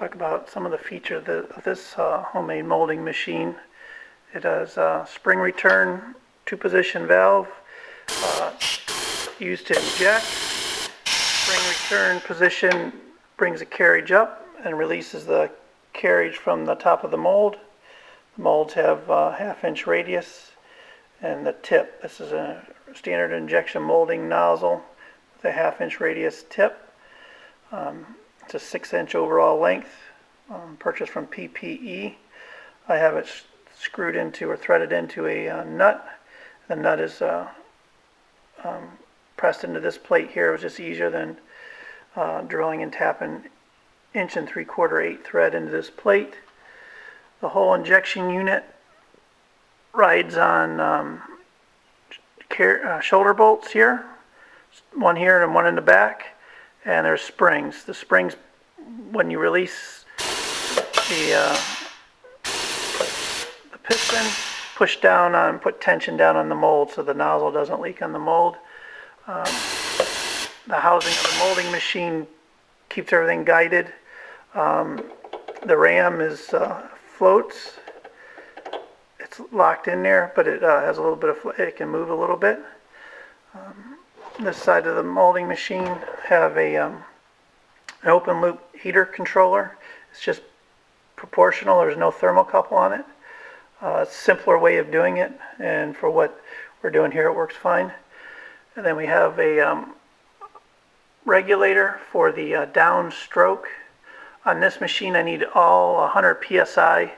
talk about some of the features of this homemade molding machine. It has a spring return 2-position valve used to inject. Spring return position brings the carriage up and releases the carriage from the top of the mold. The molds have a 1/2-inch radius, and the tip, this is a standard injection molding nozzle with a 1/2-inch radius tip. It's a 6-inch overall length, purchased from PPE. I have it screwed into or threaded into a nut. The nut is pressed into this plate here. It was just easier than drilling and tapping 1 3/4 8 thread into this plate. The whole injection unit rides on shoulder bolts here, one here and one in the back, and there's springs. The springs, when you release the piston, push down on, put tension down on the mold so the nozzle doesn't leak on the mold. The housing of the molding machine keeps everything guided. The ram is floats. It's locked in there, but it has a little bit of, it can move a little bit. This side of the molding machine have an open loop heater controller. It's just proportional. There's no thermocouple on it. It's a simpler way of doing it, and for what we're doing here, it works fine. And then we have a regulator for the downstroke. On this machine, I need all 100 psi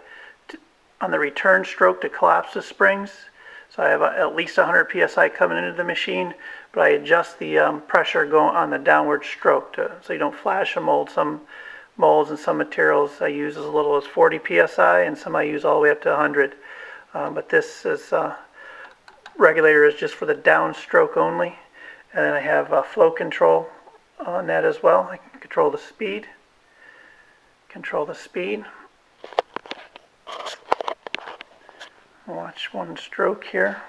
on the return stroke to collapse the springs. So I have at least 100 psi coming into the machine, but I adjust the pressure going on the downward stroke so you don't flash a mold. Some molds and some materials I use as little as 40 psi, and some I use all the way up to 100. But this is regulator is just for the downstroke only. And then I have flow control on that as well. I can control the speed. Watch one stroke here.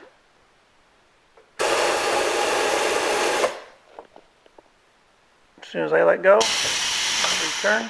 As soon as I let go, return.